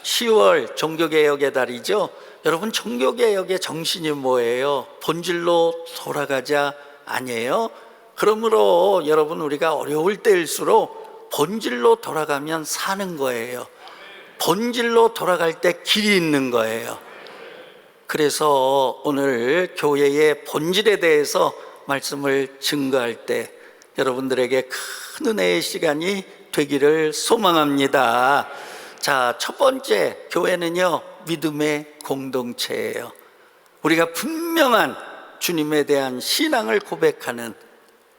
10월 종교개혁의 달이죠. 여러분, 종교개혁의 정신이 뭐예요? 본질로 돌아가자 아니에요? 그러므로 여러분, 우리가 어려울 때일수록 본질로 돌아가면 사는 거예요. 본질로 돌아갈 때 길이 있는 거예요. 그래서 오늘 교회의 본질에 대해서 말씀을 증거할 때 여러분들에게 큰 은혜의 시간이 되기를 소망합니다. 자, 첫 번째, 교회는요, 믿음의 공동체예요. 우리가 분명한 주님에 대한 신앙을 고백하는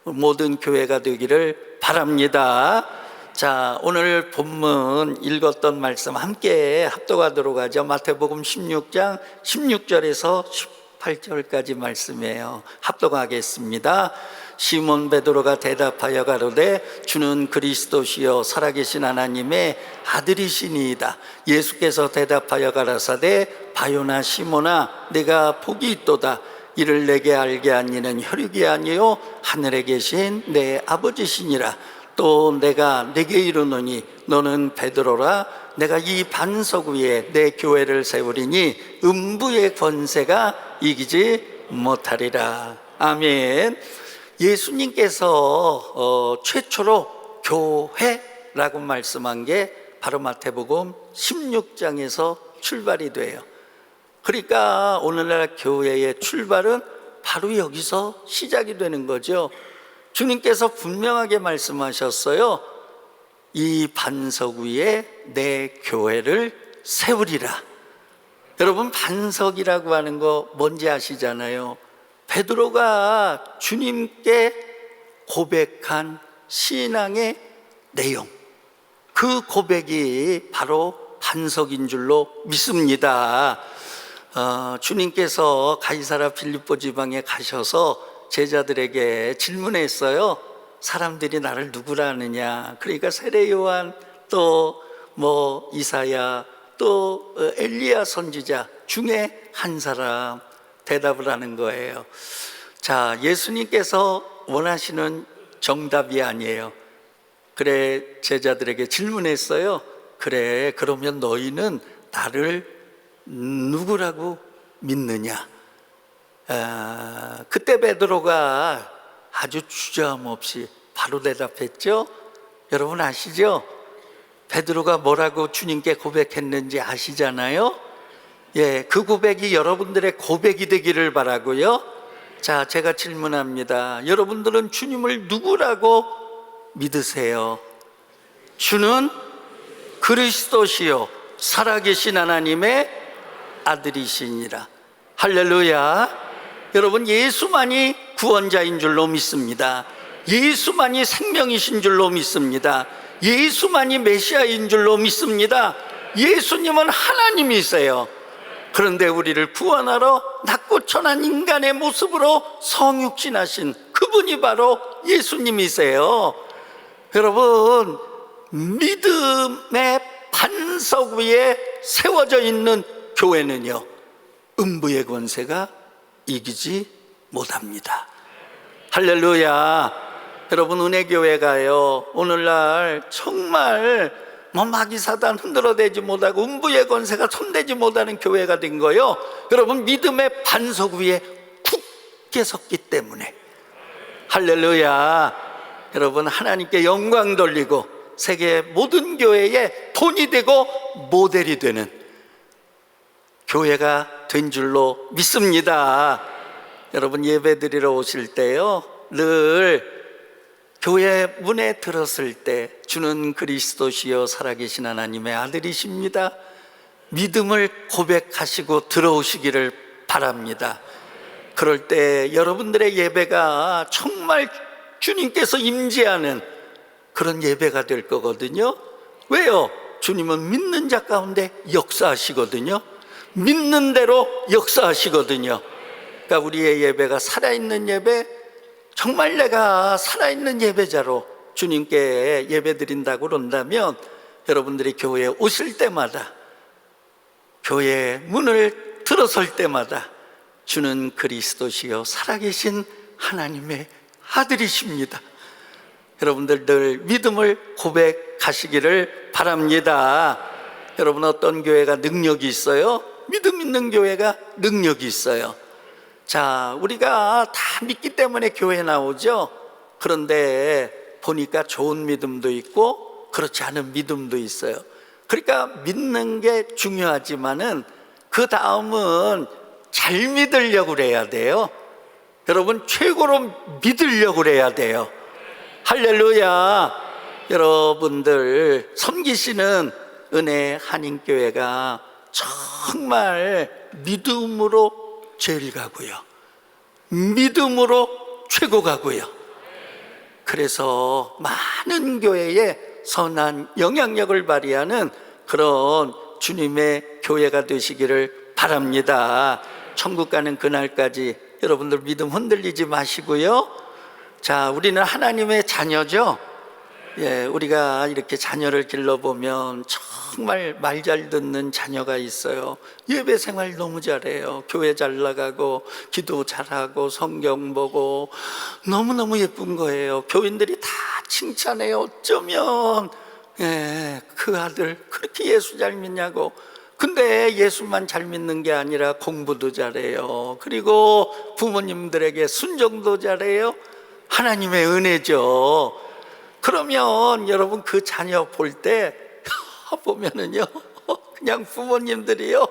모든 교회가 되기를 바랍니다. 자, 오늘 본문 읽었던 말씀 함께 합독하도록 하죠. 마태복음 16장 16절에서 18절까지 말씀이에요. 합독하겠습니다. 시몬 베드로가 대답하여 가로되 주는 그리스도시요 살아계신 하나님의 아들이시니이다. 예수께서 대답하여 가라사대 바요나 시몬아 내가 복이 있도다. 이를 내게 알게 한 이는 혈육이 아니요 하늘에 계신 내 아버지시니라. 또 내가 내게 이르노니 너는 베드로라. 내가 이 반석 위에 내 교회를 세우리니 음부의 권세가 이기지 못하리라. 아멘. 예수님께서 최초로 교회라고 말씀한 게 바로 마태복음 16장에서 출발이 돼요. 그러니까 오늘날 교회의 출발은 바로 여기서 시작이 되는 거죠. 주님께서 분명하게 말씀하셨어요. 이 반석 위에 내 교회를 세우리라. 여러분, 반석이라고 하는 거 뭔지 아시잖아요. 베드로가 주님께 고백한 신앙의 내용, 그 고백이 바로 반석인 줄로 믿습니다. 주님께서 가이사랴 빌립보 지방에 가셔서 제자들에게 질문했어요. 사람들이 나를 누구라 하느냐. 그러니까 세례 요한, 또 이사야, 또 엘리야 선지자 중에 한 사람 대답을 하는 거예요. 자, 예수님께서 원하시는 정답이 아니에요. 그래, 제자들에게 질문했어요. 그래, 그러면 너희는 나를 누구라고 믿느냐? 그때 베드로가 아주 주저함 없이 바로 대답했죠. 여러분 아시죠? 베드로가 뭐라고 주님께 고백했는지 아시잖아요. 예, 그 고백이 여러분들의 고백이 되기를 바라고요. 자, 제가 질문합니다. 여러분들은 주님을 누구라고 믿으세요? 주는 그리스도시요 살아계신 하나님의 아들이시니라. 할렐루야. 여러분, 예수만이 구원자인 줄로 믿습니다. 예수만이 생명이신 줄로 믿습니다. 예수만이 메시아인 줄로 믿습니다. 예수님은 하나님이세요. 그런데 우리를 구원하러 낮고 천한 인간의 모습으로 성육신하신 그분이 바로 예수님이세요. 여러분, 믿음의 반석 위에 세워져 있는 교회는요, 음부의 권세가 이기지 못합니다. 할렐루야. 여러분, 은혜교회가요, 오늘날 정말 마귀사단 흔들어대지 못하고 음부의 권세가 손대지 못하는 교회가 된 거예요. 여러분, 믿음의 반석 위에 굳게 섰기 때문에. 할렐루야. 여러분, 하나님께 영광 돌리고 세계 모든 교회의 돈이 되고 모델이 되는 교회가 된 줄로 믿습니다. 여러분, 예배 드리러 오실 때요, 늘 교회 문에 들었을 때 주는 그리스도시요 살아계신 하나님의 아들이십니다. 믿음을 고백하시고 들어오시기를 바랍니다. 그럴 때 여러분들의 예배가 정말 주님께서 임재하는 그런 예배가 될 거거든요. 왜요? 주님은 믿는 자 가운데 역사하시거든요. 믿는 대로 역사하시거든요. 그러니까 우리의 예배가 살아있는 예배, 정말 내가 살아있는 예배자로 주님께 예배 드린다고 그런다면 여러분들이 교회에 오실 때마다, 교회 문을 들어설 때마다 주는 그리스도시요 살아계신 하나님의 아들이십니다. 여러분들 늘 믿음을 고백하시기를 바랍니다. 여러분, 어떤 교회가 능력이 있어요? 믿음 있는 교회가 능력이 있어요. 자, 우리가 다 믿기 때문에 교회 나오죠. 그런데 보니까 좋은 믿음도 있고 그렇지 않은 믿음도 있어요. 그러니까 믿는 게 중요하지만은 그 다음은 잘 믿으려고 그래야 돼요. 여러분, 최고로 믿으려고 그래야 돼요. 할렐루야. 여러분들 섬기시는 은혜 한인교회가 정말 믿음으로 제일 가고요, 믿음으로 최고 가고요. 그래서 많은 교회에 선한 영향력을 발휘하는 그런 주님의 교회가 되시기를 바랍니다. 천국 가는 그날까지 여러분들 믿음 흔들리지 마시고요. 자, 우리는 하나님의 자녀죠. 예, 우리가 이렇게 자녀를 길러보면 정말 말 잘 듣는 자녀가 있어요. 예배 생활 너무 잘해요. 교회 잘 나가고 기도 잘하고 성경 보고 너무너무 예쁜 거예요. 교인들이 다 칭찬해요. 어쩌면 그 아들 그렇게 예수 잘 믿냐고. 근데 예수만 잘 믿는 게 아니라 공부도 잘해요. 그리고 부모님들에게 순종도 잘해요. 하나님의 은혜죠. 그러면 여러분, 그 자녀 볼 때 보면은요, 그냥 부모님들이요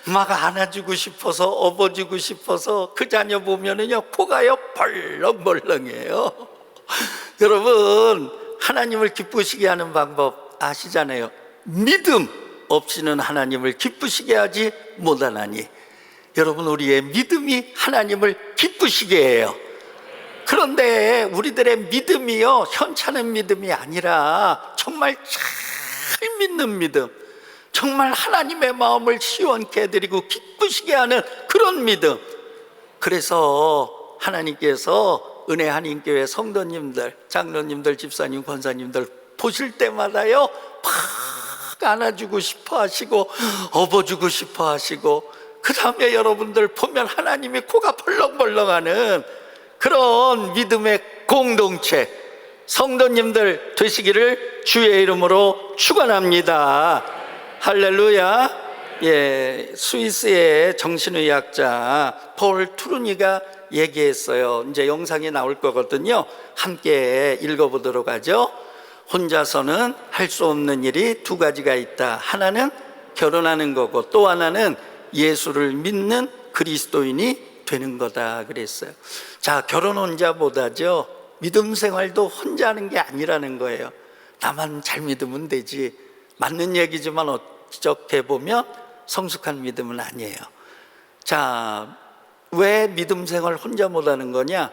막 안아주고 싶어서 업어주고 싶어서 그 자녀 보면은요 코가요 벌렁벌렁해요. 여러분, 하나님을 기쁘시게 하는 방법 아시잖아요. 믿음 없이는 하나님을 기쁘시게 하지 못하나니. 여러분, 우리의 믿음이 하나님을 기쁘시게 해요. 그런데 우리들의 믿음이요 현찮은 믿음이 아니라 정말 잘 믿는 믿음, 정말 하나님의 마음을 시원케 해드리고 기쁘시게 하는 그런 믿음. 그래서 하나님께서 은혜 한인교회 성도님들, 장로님들, 집사님, 권사님들 보실 때마다요 막 안아주고 싶어 하시고 업어주고 싶어 하시고, 그 다음에 여러분들 보면 하나님이 코가 벌렁벌렁하는 그런 믿음의 공동체 성도님들 되시기를 주의 이름으로 축원합니다. 할렐루야. 예, 스위스의 정신의학자 폴 투르니가 얘기했어요. 이제 영상이 나올 거거든요. 함께 읽어보도록 하죠. 혼자서는 할 수 없는 일이 두 가지가 있다. 하나는 결혼하는 거고 또 하나는 예수를 믿는 그리스도인이 되는 거다 그랬어요. 자, 결혼 혼자 못하죠. 믿음 생활도 혼자 하는 게 아니라는 거예요. 나만 잘 믿으면 되지. 맞는 얘기지만 어떻게 보면 성숙한 믿음은 아니에요. 자, 왜 믿음 생활 혼자 못하는 거냐?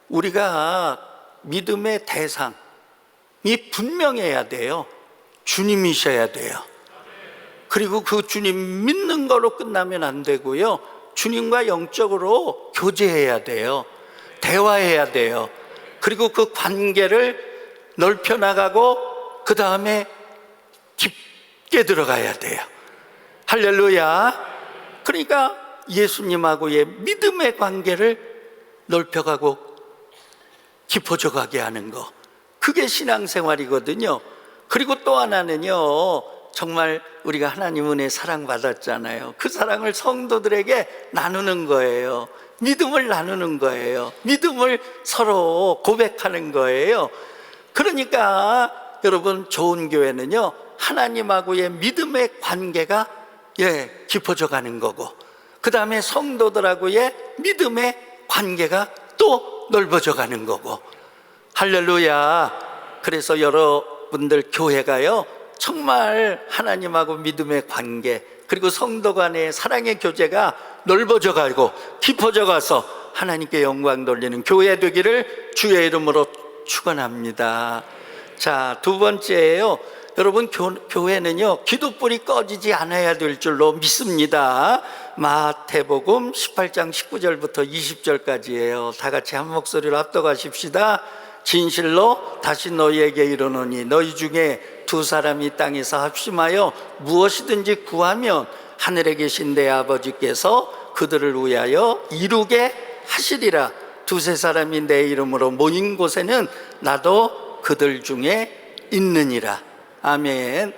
우리가 믿음의 대상이 분명해야 돼요. 주님이셔야 돼요. 그리고 그 주님 믿는 거로 끝나면 안 되고요, 주님과 영적으로 교제해야 돼요. 대화해야 돼요. 그리고 그 관계를 넓혀 나가고 그 다음에 깊게 들어가야 돼요. 할렐루야. 그러니까 예수님하고의 믿음의 관계를 넓혀가고 깊어져 가게 하는 거, 그게 신앙생활이거든요. 그리고 또 하나는요, 정말 우리가 하나님 은혜 사랑받았잖아요. 그 사랑을 성도들에게 나누는 거예요. 믿음을 나누는 거예요. 믿음을 서로 고백하는 거예요. 그러니까 여러분, 좋은 교회는요 하나님하고의 믿음의 관계가 깊어져 가는 거고, 그 다음에 성도들하고의 믿음의 관계가 또 넓어져 가는 거고. 할렐루야. 그래서 여러분들 교회가요 정말 하나님하고 믿음의 관계, 그리고 성도 간의 사랑의 교제가 넓어져 가고 깊어져 가서 하나님께 영광 돌리는 교회 되기를 주의 이름으로 축원합니다. 자, 두 번째예요. 여러분, 교회는요 기도불이 꺼지지 않아야 될 줄로 믿습니다. 마태복음 18장 19절부터 20절까지예요. 다 같이 한 목소리로 합독하십시다. 진실로 다시 너희에게 이르노니 너희 중에 두 사람이 땅에서 합심하여 무엇이든지 구하면 하늘에 계신 내 아버지께서 그들을 위하여 이루게 하시리라. 두세 사람이 내 이름으로 모인 곳에는 나도 그들 중에 있느니라. 아멘.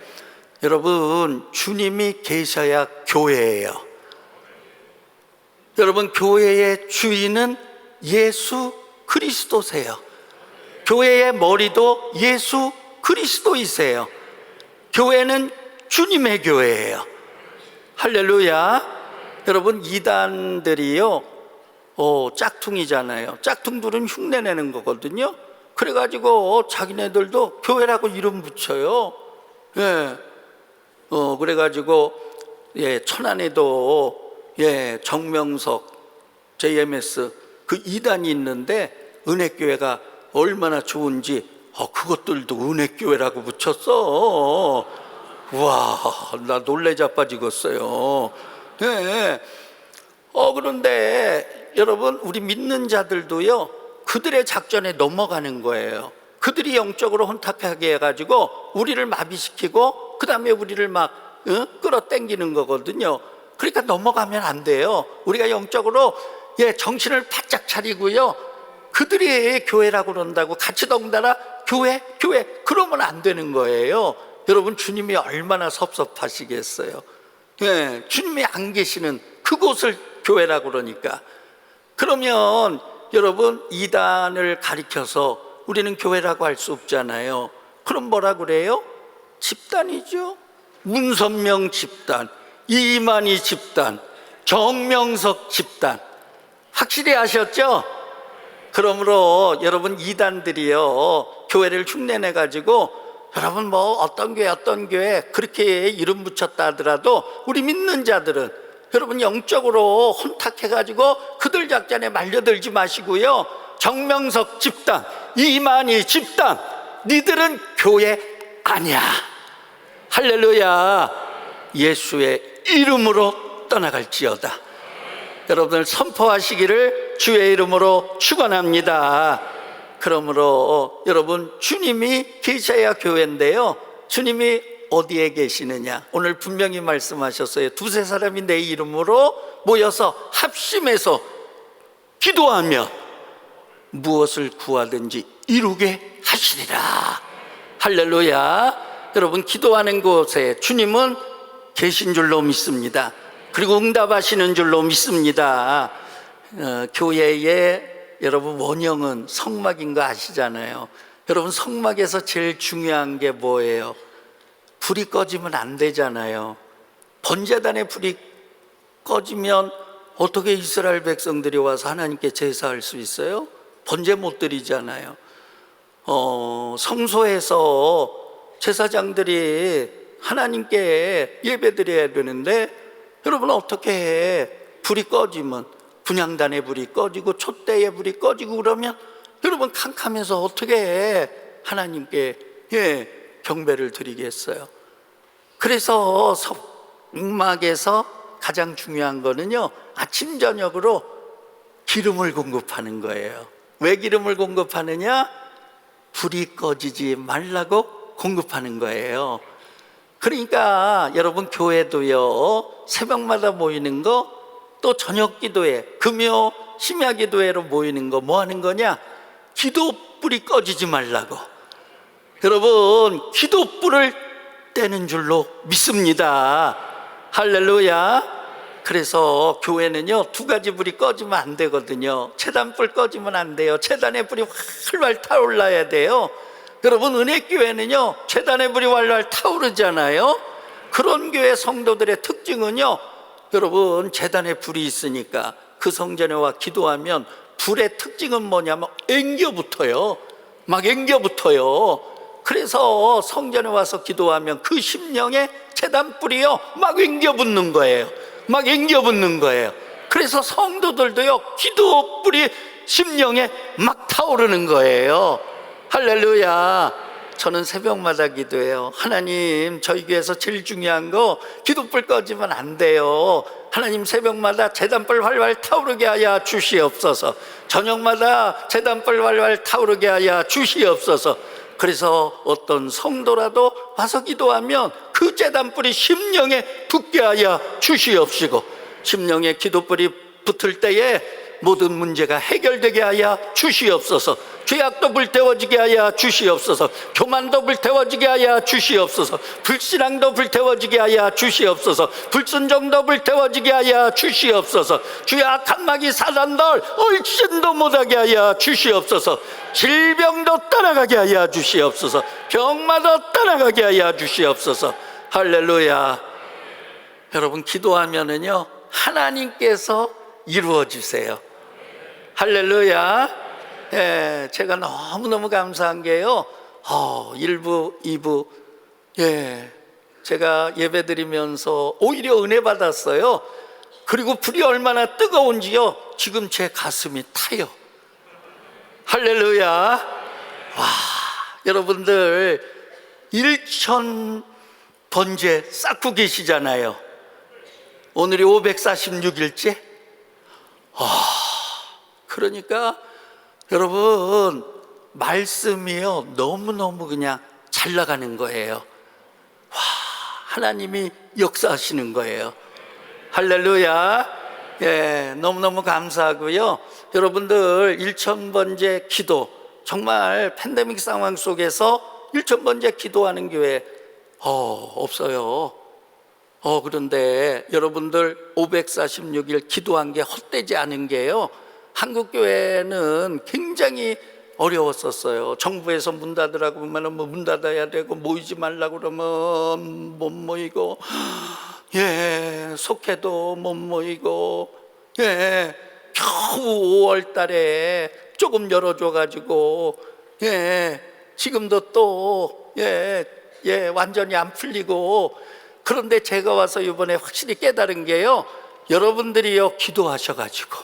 여러분, 주님이 계셔야 교회예요. 여러분, 교회의 주인은 예수 그리스도세요. 교회의 머리도 예수 그리스도이세요. 교회는 주님의 교회예요. 할렐루야. 여러분, 이단들이요, 짝퉁이잖아요. 짝퉁들은 흉내내는 거거든요. 그래가지고 자기네들도 교회라고 이름 붙여요. 예. 그래가지고, 천안에도, 정명석, JMS, 그 이단이 있는데, 은혜교회가 얼마나 좋은지, 그것들도 은혜교회라고 붙였어. 와, 나 놀래 자빠지겠어요. 예. 그런데 여러분, 우리 믿는 자들도요, 그들의 작전에 넘어가는 거예요. 그들이 영적으로 혼탁하게 해가지고 우리를 마비시키고 그 다음에 우리를 막 끌어당기는 거거든요. 그러니까 넘어가면 안 돼요. 우리가 영적으로 정신을 바짝 차리고요, 그들이 교회라고 그런다고 같이 덩달아 교회 그러면 안 되는 거예요. 여러분, 주님이 얼마나 섭섭하시겠어요. 주님이 안 계시는 그곳을 교회라고 그러니까. 그러면 여러분, 이단을 가리켜서 우리는 교회라고 할 수 없잖아요. 그럼 뭐라 그래요? 집단이죠. 문선명 집단, 이만희 집단, 정명석 집단. 확실히 아셨죠? 그러므로 여러분, 이단들이요, 교회를 흉내내가지고 여러분 어떤 교회 그렇게 이름 붙였다 하더라도 우리 믿는 자들은 여러분 영적으로 혼탁해가지고 그들 작전에 말려들지 마시고요, 정명석 집단, 이만희 집단, 니들은 교회 아니야. 할렐루야. 예수의 이름으로 떠나갈지어다. 여러분들 선포하시기를 주의 이름으로 축원합니다. 그러므로 여러분, 주님이 계셔야 교회인데요, 주님이 어디에 계시느냐? 오늘 분명히 말씀하셨어요. 두세 사람이 내 이름으로 모여서 합심해서 기도하며 무엇을 구하든지 이루게 하시리라. 할렐루야. 여러분, 기도하는 곳에 주님은 계신 줄로 믿습니다. 그리고 응답하시는 줄로 믿습니다. 교회의 여러분 원형은 성막인 거 아시잖아요. 여러분, 성막에서 제일 중요한 게 뭐예요? 불이 꺼지면 안 되잖아요. 번제단에 불이 꺼지면 어떻게 이스라엘 백성들이 와서 하나님께 제사할 수 있어요? 번제 못 드리잖아요. 성소에서 제사장들이 하나님께 예배 드려야 되는데 여러분, 어떻게 해? 불이 꺼지면, 분향단의 불이 꺼지고 촛대의 불이 꺼지고 그러면 여러분, 캄캄해서 어떻게 해? 하나님께 경배를 드리겠어요. 그래서 성막에서 가장 중요한 거는요, 아침 저녁으로 기름을 공급하는 거예요. 왜 기름을 공급하느냐? 불이 꺼지지 말라고 공급하는 거예요. 그러니까 여러분, 교회도요, 새벽마다 모이는 거, 또 저녁 기도회, 금요 심야 기도회로 모이는 거 뭐 하는 거냐? 기도불이 꺼지지 말라고. 여러분, 기도불을 떼는 줄로 믿습니다. 할렐루야. 그래서 교회는요, 두 가지 불이 꺼지면 안 되거든요. 제단불 꺼지면 안 돼요. 제단의 불이 활활 타올라야 돼요. 여러분, 은혜교회는요, 제단의 불이 활활 타오르잖아요. 그런 교회 성도들의 특징은요, 여러분, 제단에 불이 있으니까 그 성전에 와 기도하면 불의 특징은 뭐냐면 앵겨붙어요. 막 앵겨붙어요. 그래서 성전에 와서 기도하면 그 심령에 제단불이요, 막 앵겨붙는 거예요. 막 앵겨붙는 거예요. 그래서 성도들도요, 기도불이 심령에 막 타오르는 거예요. 할렐루야. 저는 새벽마다 기도해요. 하나님, 저희 교회에서 제일 중요한 거 기도불 꺼지면 안 돼요. 하나님, 새벽마다 제단불 활활 타오르게 하여 주시옵소서. 저녁마다 제단불 활활 타오르게 하여 주시옵소서. 그래서 어떤 성도라도 와서 기도하면 그 제단불이 심령에 붙게 하여 주시옵시고, 심령에 기도불이 붙을 때에 모든 문제가 해결되게 하여 주시옵소서. 죄악도 불태워지게 하여 주시옵소서. 교만도 불태워지게 하여 주시옵소서. 불신앙도 불태워지게 하여 주시옵소서. 불순종도 불태워지게 하여 주시옵소서. 주의 악한 마귀 사단들 얼씬도 못하게 하여 주시옵소서. 질병도 따라가게 하여 주시옵소서. 병마도 따라가게 하여 주시옵소서. 할렐루야. 여러분, 기도하면은요 하나님께서 이루어 주세요. 할렐루야. 예, 제가 너무너무 감사한 게요, 1부, 2부, 예, 제가 예배 드리면서 오히려 은혜 받았어요. 그리고 불이 얼마나 뜨거운지요, 지금 제 가슴이 타요. 할렐루야. 와, 여러분들 1000번째 쌓고 계시잖아요. 오늘이 546일째. 그러니까 여러분, 말씀이요 너무너무 그냥 잘 나가는 거예요. 와, 하나님이 역사하시는 거예요. 할렐루야. 예, 너무너무 감사하고요. 여러분들 1000번째 기도, 정말 팬데믹 상황 속에서 1000번째 기도하는 교회 없어요. 그런데 여러분들 546일 기도한 게 헛되지 않은 게요, 한국교회는 굉장히 어려웠었어요. 정부에서 문 닫으라고 하면 문 닫아야 되고, 모이지 말라고 그러면 못 모이고, 예, 속해도 못 모이고, 예, 겨우 5월 달에 조금 열어줘가지고, 예, 지금도 또, 완전히 안 풀리고. 그런데 제가 와서 이번에 확실히 깨달은 게요, 여러분들이요 기도하셔가지고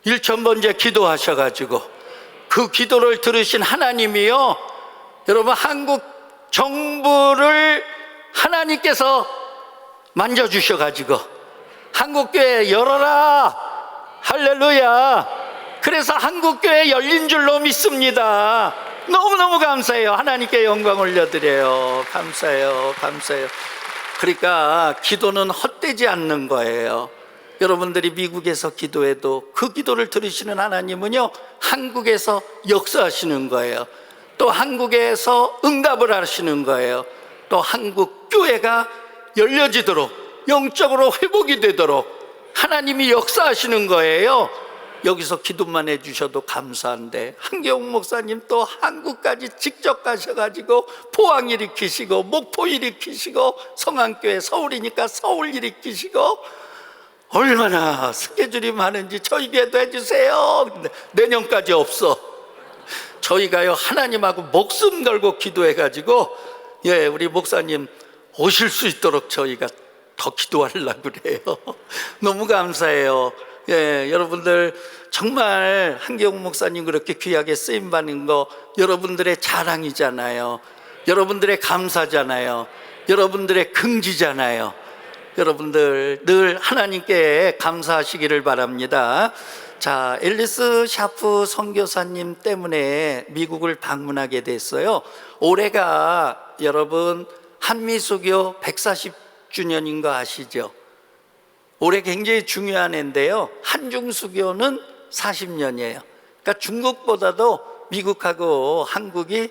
1000번째 기도하셔가지고 그 기도를 들으신 하나님이요, 여러분 한국 정부를 하나님께서 만져주셔가지고 한국교회 열어라. 할렐루야. 그래서 한국교회 열린 줄로 믿습니다. 너무너무 감사해요. 하나님께 영광 올려드려요. 감사해요. 감사해요. 그러니까 기도는 헛되지 않는 거예요. 여러분들이 미국에서 기도해도 그 기도를 들으시는 하나님은요 한국에서 역사하시는 거예요. 또 한국에서 응답을 하시는 거예요. 또 한국 교회가 열려지도록, 영적으로 회복이 되도록 하나님이 역사하시는 거예요. 여기서 기도만 해주셔도 감사한데, 한경욱 목사님 또 한국까지 직접 가셔가지고 포항 일으키시고, 목포 일으키시고, 성안교회 서울이니까 서울 일으키시고, 얼마나 스케줄이 많은지 저희에게도 해주세요. 근데 내년까지 없어. 저희가요 하나님하고 목숨 걸고 기도해가지고, 예, 우리 목사님 오실 수 있도록 저희가 더 기도하려고 그래요. 너무 감사해요. 예, 여러분들 정말 한경욱 목사님 그렇게 귀하게 쓰임받는 거 여러분들의 자랑이잖아요. 여러분들의 감사잖아요. 여러분들의 긍지잖아요. 여러분들 늘 하나님께 감사하시기를 바랍니다. 자, 앨리스 샤프 선교사님 때문에 미국을 방문하게 됐어요. 올해가 여러분 한미수교 140주년인 거 아시죠? 올해 굉장히 중요한 해인데요, 한중수교는 40년이에요. 그러니까 중국보다도 미국하고 한국이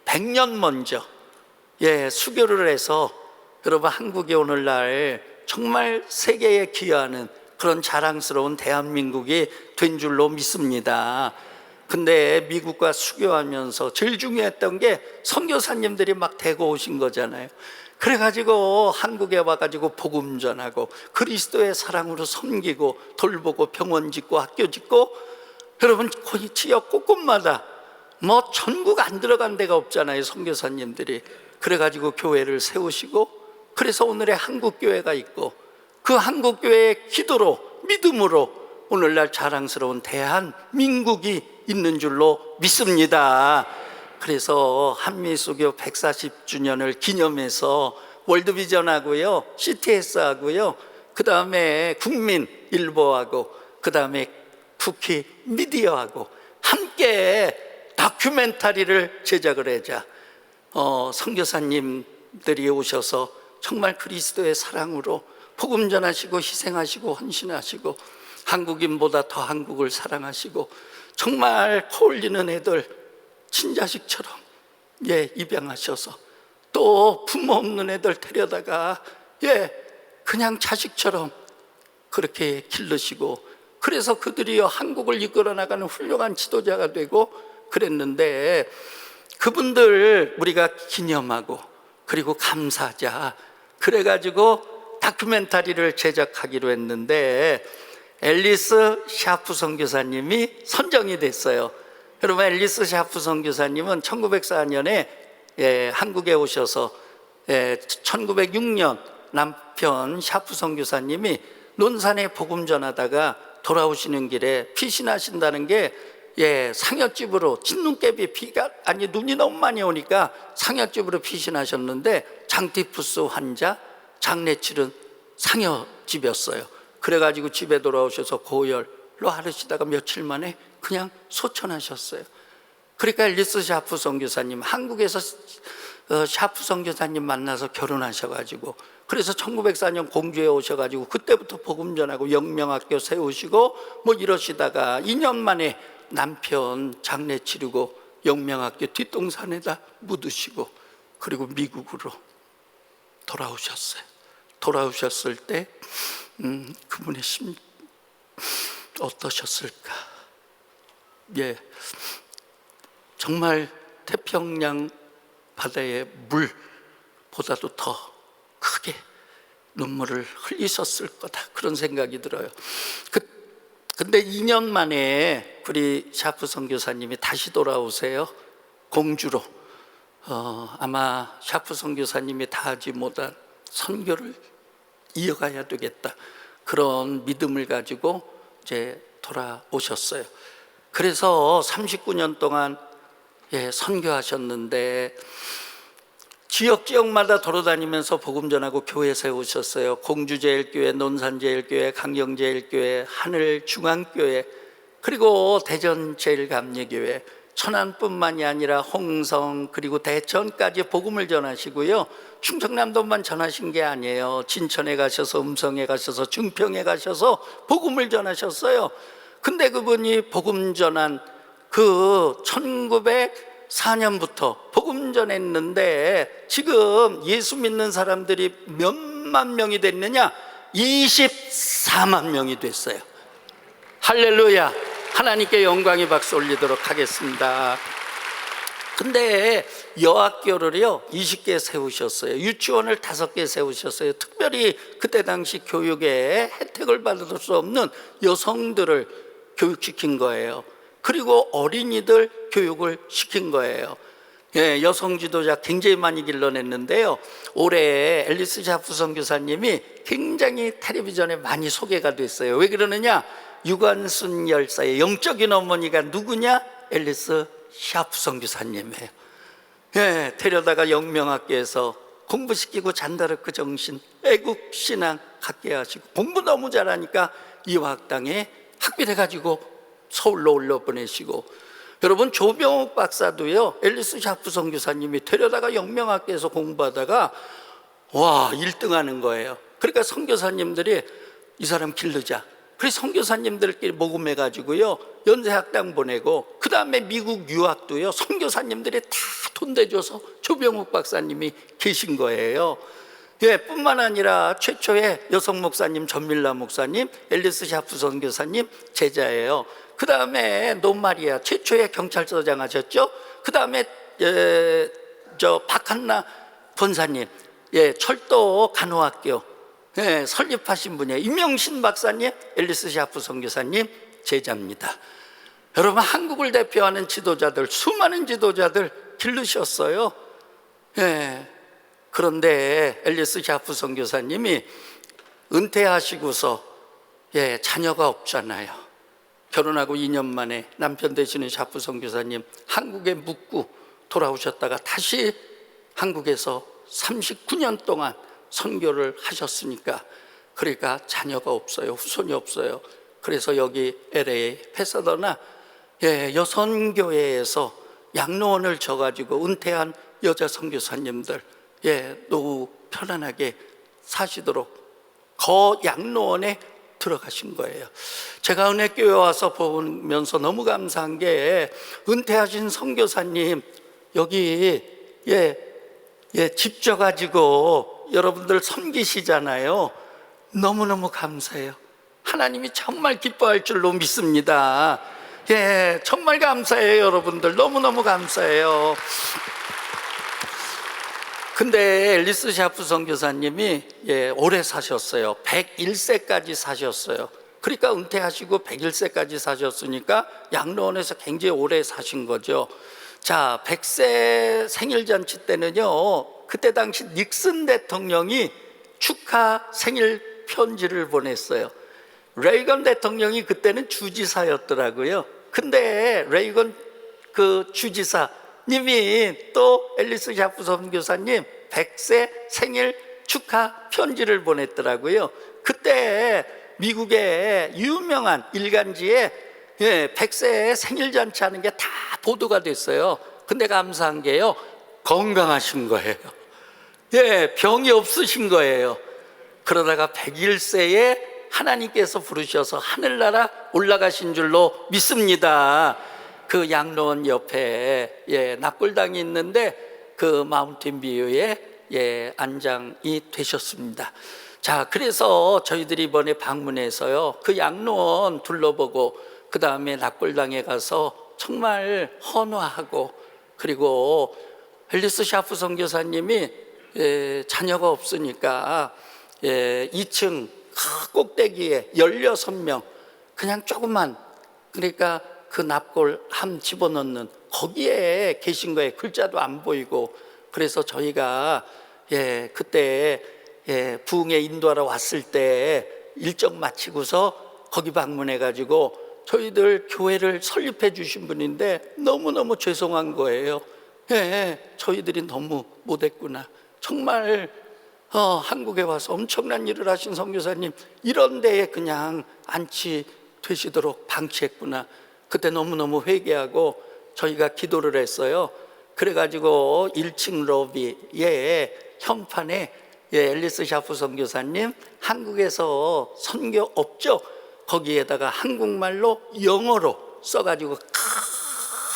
100년 먼저, 예, 수교를 해서 여러분 한국이 오늘날 정말 세계에 기여하는 그런 자랑스러운 대한민국이 된 줄로 믿습니다. 근데 미국과 수교하면서 제일 중요했던 게 선교사님들이 막 대거 오신 거잖아요. 그래가지고 한국에 와가지고 복음 전하고 그리스도의 사랑으로 섬기고 돌보고 병원 짓고 학교 짓고, 여러분 거기 지역 곳곳마다 뭐 전국 안 들어간 데가 없잖아요, 선교사님들이. 그래가지고 교회를 세우시고, 그래서 오늘의 한국교회가 있고, 그 한국교회의 기도로, 믿음으로 오늘날 자랑스러운 대한민국이 있는 줄로 믿습니다. 그래서 한미수교 140주년을 기념해서 월드비전하고요, CTS하고요, 그 다음에 국민일보하고, 그 다음에 쿠키 미디어하고 함께 다큐멘터리를 제작을 하자. 선교사님들이 오셔서 정말 그리스도의 사랑으로 복음 전하시고 희생하시고 헌신하시고 한국인보다 더 한국을 사랑하시고 정말 코 올리는 애들 친자식처럼 입양하셔서 또 부모 없는 애들 데려다가 그냥 자식처럼 그렇게 기르시고, 그래서 그들이요 한국을 이끌어 나가는 훌륭한 지도자가 되고 그랬는데, 그분들 우리가 기념하고 그리고 감사하자 그래가지고 다큐멘터리를 제작하기로 했는데, 앨리스 샤프 선교사님이 선정이 됐어요. 여러분, 앨리스 샤프 선교사님은 1904년에 한국에 오셔서 1906년 남편 샤프 선교사님이 논산에 복음 전하다가 돌아오시는 길에 피신하신다는 게 상여집으로, 진눈깨비 비가 눈이 너무 많이 오니까 상여집으로 피신하셨는데, 장티푸스 환자 장례 치른 상여집이었어요. 그래가지고 집에 돌아오셔서 고열로 하시다가 며칠 만에 그냥 소천하셨어요. 그러니까 앨리스 샤프 선교사님, 한국에서 샤프 선교사님 만나서 결혼하셔가지고, 그래서 1904년 공주에 오셔가지고 그때부터 복음 전하고 영명학교 세우시고 뭐 이러시다가 2년 만에 남편 장례 치르고 영명학교 뒷동산에다 묻으시고, 그리고 미국으로 돌아오셨어요. 돌아오셨을 때 그분의 심리 어떠셨을까? 정말 태평양 바다의 물보다도 더 크게 눈물을 흘리셨을 거다, 그런 생각이 들어요. 근데 2년 만에 우리 샤프 선교사님이 다시 돌아오세요. 공주로. 아마 샤프 선교사님이 다 하지 못한 선교를 이어가야 되겠다, 그런 믿음을 가지고 이제 돌아오셨어요. 그래서 39년 동안 선교하셨는데, 지역마다 돌아다니면서 복음 전하고 교회 세우셨어요. 공주제일교회, 논산제일교회, 강경제일교회, 하늘중앙교회, 그리고 대전제일감리교회, 천안뿐만이 아니라 홍성 그리고 대천까지 복음을 전하시고요. 충청남도만 전하신 게 아니에요. 진천에 가셔서, 음성에 가셔서, 증평에 가셔서 복음을 전하셨어요. 근데 그분이 복음 전한 그 1904년부터 복음 전했는데, 지금 예수 믿는 사람들이 몇만 명이 됐느냐? 24만 명이 됐어요. 할렐루야. 하나님께 영광의 박수 올리도록 하겠습니다. 근데 여학교를요 20개 세우셨어요. 유치원을 5개 세우셨어요. 특별히 그때 당시 교육에 혜택을 받을 수 없는 여성들을 교육시킨 거예요. 그리고 어린이들 교육을 시킨 거예요. 여성 지도자 굉장히 많이 길러냈는데요, 올해 앨리스 샤프 선교사님이 굉장히 텔레비전에 많이 소개가 됐어요. 왜 그러느냐? 유관순 열사의 영적인 어머니가 누구냐? 앨리스 샤프 선교사님이에요. 데려다가 영명학교에서 공부시키고 잔다르크 정신, 애국신앙 갖게 하시고, 공부 너무 잘하니까 이화학당에 학비해가지고 서울로 올려보내시고, 여러분 조병욱 박사도요 앨리스 샤프 선교사님이 데려다가 영명학교에서 공부하다가 1등 하는 거예요. 그러니까 선교사님들이 이 사람 기르자, 그래서 선교사님들끼리 모금해가지고요 연세학당 보내고, 그 다음에 미국 유학도요 선교사님들이 다 돈 대줘서 조병욱 박사님이 계신 거예요. 뿐만 아니라 최초의 여성 목사님 전밀라 목사님, 앨리스 샤프 선교사님 제자예요. 그 다음에 논마리아 최초의 경찰서장 하셨죠. 그 다음에 박한나 권사님, 철도 간호학교 설립하신 분이에요. 임명신 박사님, 앨리스 샤프 선교사님 제자입니다. 여러분, 한국을 대표하는 지도자들, 수많은 지도자들 기르셨어요. 그런데 앨리스 샤프 선교사님이 은퇴하시고서 자녀가 없잖아요. 결혼하고 2년 만에 남편 되시는 샤프 선교사님 한국에 묵고 돌아오셨다가 다시 한국에서 39년 동안 선교를 하셨으니까, 그러니까 자녀가 없어요. 후손이 없어요. 그래서 여기 LA 페사더나 여선교회에서 양로원을 져가지고 은퇴한 여자 선교사님들 노후 편안하게 사시도록 거 양로원에 들어가신 거예요. 제가 은혜교회 와서 보면서 너무 감사한 게 은퇴하신 선교사님 여기 집 져가지고 여러분들 섬기시잖아요. 너무너무 감사해요. 하나님이 정말 기뻐할 줄로 믿습니다. 정말 감사해요. 여러분들 너무너무 감사해요. 근데 앨리스 샤프 선교사님이 오래 사셨어요. 101세까지 사셨어요. 그러니까 은퇴하시고 101세까지 사셨으니까 양로원에서 굉장히 오래 사신 거죠. 자, 100세 생일잔치 때는요, 그때 당시 닉슨 대통령이 축하 생일 편지를 보냈어요. 레이건 대통령이 그때는 주지사였더라고요. 근데 레이건 그 주지사님이 또 앨리스 샤프 선교사님 100세 생일 축하 편지를 보냈더라고요. 그때 미국의 유명한 일간지에 100세 생일 잔치 하는 게 다 보도가 됐어요. 근데 감사한 게요, 건강하신 거예요. 병이 없으신 거예요. 그러다가 101세에 하나님께서 부르셔서 하늘나라 올라가신 줄로 믿습니다. 그 양로원 옆에 납골당이 있는데 그 마운틴 뷰에 안장이 되셨습니다. 자, 그래서 저희들이 이번에 방문해서요, 그 양로원 둘러보고 그 다음에 납골당에 가서 정말 헌화하고, 그리고 앨리스 샤프 선교사님이 자녀가 없으니까 2층 꼭대기에 16명 그냥 조그만, 그러니까 그 납골 함 집어넣는 거기에 계신 거예요. 글자도 안 보이고. 그래서 저희가 그때 부흥에 인도하러 왔을 때 일정 마치고서 거기 방문해 가지고 저희들 교회를 설립해 주신 분인데 너무너무 죄송한 거예요. 저희들이 너무 못했구나. 정말 한국에 와서 엄청난 일을 하신 선교사님 이런 데에 그냥 안치 되시도록 방치했구나. 그때 너무너무 회개하고 저희가 기도를 했어요. 그래가지고 1층 로비에 현판에 앨리스 샤프 선교사님 한국에서 선교 없죠? 거기에다가 한국말로 영어로 써가지고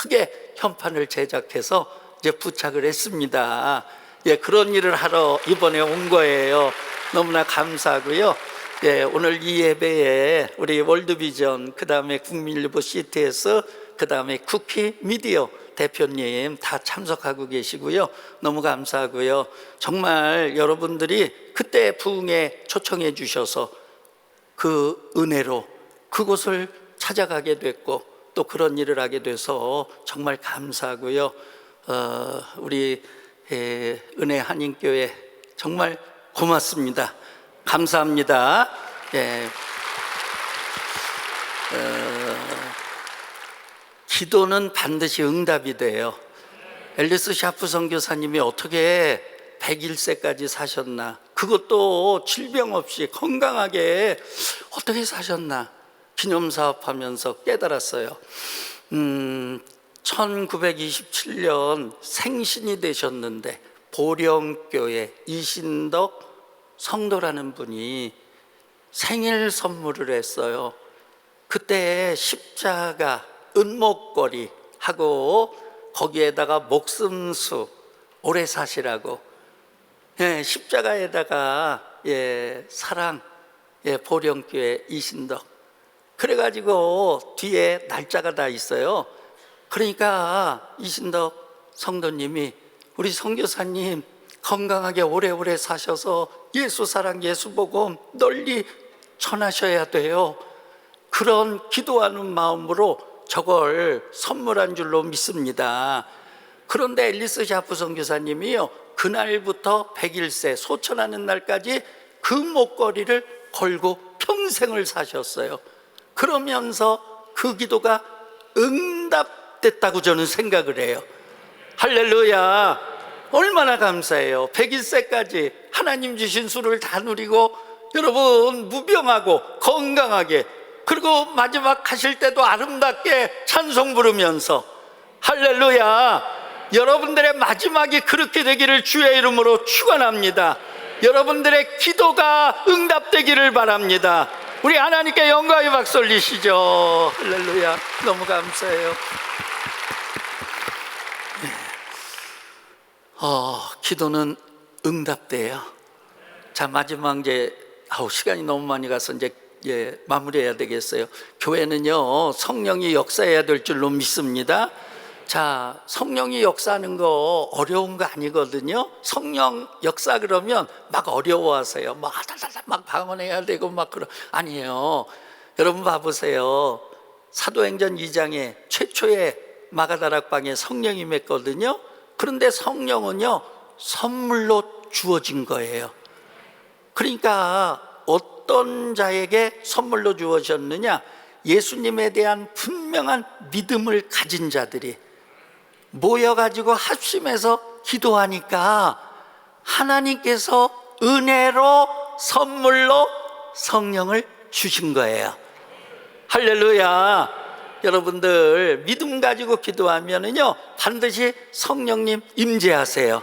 크게 현판을 제작해서 이제 부착을 했습니다. 그런 일을 하러 이번에 온 거예요. 너무나 감사하고요. 오늘 이 예배에 우리 월드비전, 그 다음에 국민일보 CTS, 그 다음에 쿠키 미디어 대표님 다 참석하고 계시고요. 너무 감사하고요. 정말 여러분들이 그때 부흥에 초청해 주셔서 그 은혜로 그곳을 찾아가게 됐고 또 그런 일을 하게 돼서 정말 감사하고요. 우리 은혜 한인교회 정말 고맙습니다. 감사합니다. 기도는 반드시 응답이 돼요. 앨리스 샤프 선교사님이 어떻게 101세까지 사셨나, 그것도 질병 없이 건강하게 어떻게 사셨나 기념사업하면서 깨달았어요. 1927년 생신이 되셨는데 보령교회 이신덕 성도라는 분이 생일 선물을 했어요. 그때 십자가 은목걸이 하고 거기에다가 목숨수 오래 사시라고 십자가에다가 사랑 보령교회 이신덕 그래가지고 뒤에 날짜가 다 있어요. 그러니까 이신덕 성도님이 우리 선교사님 건강하게 오래오래 사셔서 예수 사랑 예수 복음 널리 전하셔야 돼요. 그런 기도하는 마음으로 저걸 선물한 줄로 믿습니다. 그런데 앨리스 샤프 선교사님이요, 그날부터 101세 소천하는 날까지 그 목걸이를 걸고 평생을 사셨어요. 그러면서 그 기도가 응답됐다고 저는 생각을 해요. 할렐루야, 얼마나 감사해요. 101세까지 하나님 주신 수를 다 누리고 여러분 무병하고 건강하게, 그리고 마지막 하실 때도 아름답게 찬송 부르면서 할렐루야, 여러분들의 마지막이 그렇게 되기를 주의 이름으로 축원합니다. 여러분들의 기도가 응답되기를 바랍니다. 우리 하나님께 영광의 박수 올리시죠. 할렐루야. 너무 감사해요. 기도는 응답돼요. 자, 마지막 이제 시간이 너무 많이 가서 이제 마무리해야 되겠어요. 교회는요, 성령이 역사해야 될 줄로 믿습니다. 자, 성령이 역사하는 거 어려운 거 아니거든요. 성령 역사 그러면 막 어려워하세요. 막 방언해야 되고 막 아니에요. 여러분 봐보세요. 사도행전 2장에 최초의 마가다락방에 성령이 임했거든요. 그런데 성령은요, 선물로 주어진 거예요. 그러니까 어떤 자에게 선물로 주어졌느냐? 예수님에 대한 분명한 믿음을 가진 자들이 모여가지고 합심해서 기도하니까 하나님께서 은혜로 선물로 성령을 주신 거예요. 할렐루야. 여러분들 믿음 가지고 기도하면은요, 반드시 성령님 임재하세요.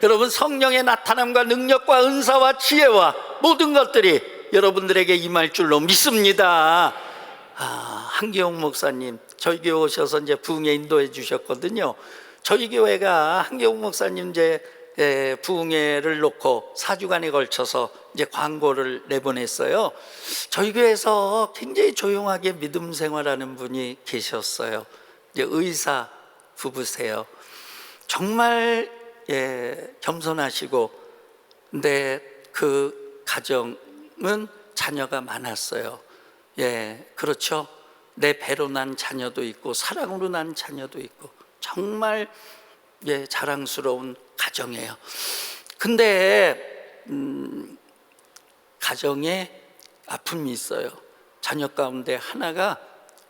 여러분, 성령의 나타남과 능력과 은사와 지혜와 모든 것들이 여러분들에게 임할 줄로 믿습니다. 한기용 목사님 저희 교회 오셔서 이제 부흥에 인도해 주셨거든요. 저희 교회가 한기용 목사님 이제 부흥회를 놓고 4주간에 걸쳐서 이제 광고를 내보냈어요. 저희 교회에서 굉장히 조용하게 믿음 생활하는 분이 계셨어요. 이제 의사 부부세요. 정말 겸손하시고, 근데 그 가정은 자녀가 많았어요. 그렇죠. 내 배로 난 자녀도 있고 사랑으로 난 자녀도 있고 정말 자랑스러운 가정이에요. 근데 가정에 아픔이 있어요. 자녀 가운데 하나가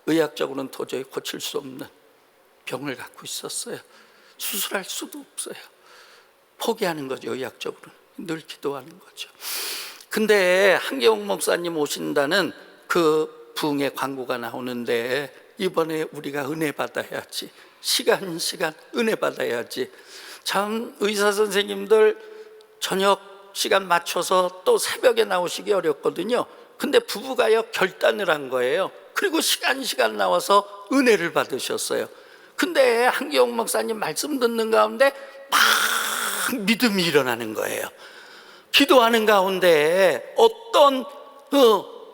의학적으로는 도저히 고칠 수 없는 병을 갖고 있었어요. 수술할 수도 없어요. 포기하는 거죠. 의학적으로는 늘 기도하는 거죠. 근데 한기용 목사님 오신다는 그 부흥의 광고가 나오는데, 이번에 우리가 은혜 받아야지, 시간 은혜 받아야지. 참 의사 선생님들 저녁 시간 맞춰서 또 새벽에 나오시기 어렵거든요. 근데 부부가요 결단을 한 거예요. 그리고 시간 나와서 은혜를 받으셨어요. 근데 한기용 목사님 말씀 듣는 가운데 막 믿음이 일어나는 거예요. 기도하는 가운데 어떤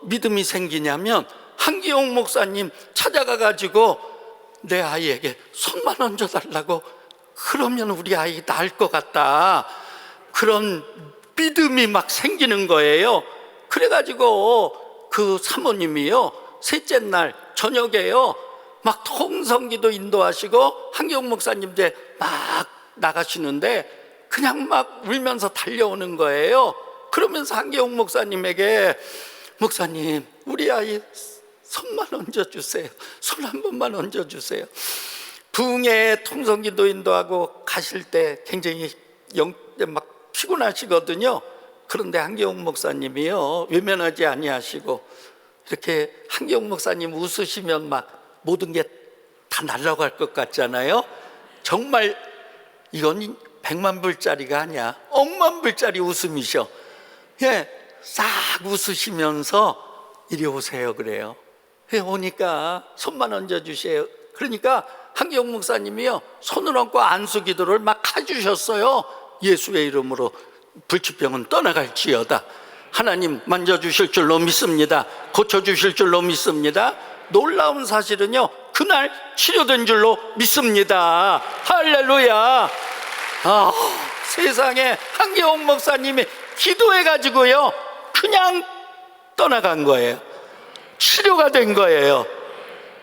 믿음이 생기냐면, 한기용 목사님 찾아가가지고 내 아이에게 손만 얹어달라고, 그러면 우리 아이 나을 것 같다, 그런 믿음이 막 생기는 거예요. 그래가지고 그 사모님이요, 셋째 날 저녁에요 막 통성기도 인도하시고 한기용 목사님 이제 막 나가시는데 그냥 막 울면서 달려오는 거예요. 그러면서 한기용 목사님에게, 목사님 우리 아이 손만 얹어주세요. 손 한 번만 얹어주세요. 부흥회 통성기도 인도하고 가실 때 굉장히 막 피곤하시거든요. 그런데 한기용 목사님이요 외면하지 아니하시고, 이렇게 한기용 목사님 웃으시면 막 모든 게 다 날아갈 것 같잖아요. 정말 이건 100만 불짜리가 아니야, 억만 불짜리 웃음이셔. 싹 웃으시면서 이리 오세요 그래요. 오니까 손만 얹어주세요. 그러니까 한기용 목사님이요 손을 얹고 안수 기도를 막 해주셨어요. 예수의 이름으로 불치병은 떠나갈지어다. 하나님 만져주실 줄로 믿습니다. 고쳐주실 줄로 믿습니다. 놀라운 사실은요, 그날 치료된 줄로 믿습니다. 할렐루야. 세상에 한기용 목사님이 기도해가지고요 그냥 떠나간 거예요. 치료가 된 거예요.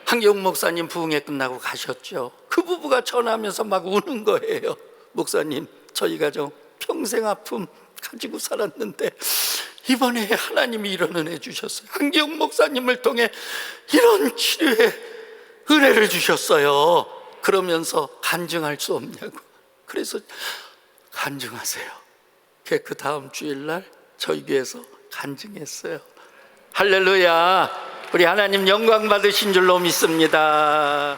한기용 목사님 부흥회 끝나고 가셨죠. 그 부부가 전화하면서 막 우는 거예요. 목사님 저희 가정 평생 아픔 가지고 살았는데 이번에 하나님이 이런 은혜 주셨어요. 한기용 목사님을 통해 이런 치료에 은혜를 주셨어요. 그러면서 간증할 수 없냐고. 그래서 간증하세요. 그 다음 주일날 저희 교회에서 간증했어요. 할렐루야. 우리 하나님 영광 받으신 줄로 믿습니다.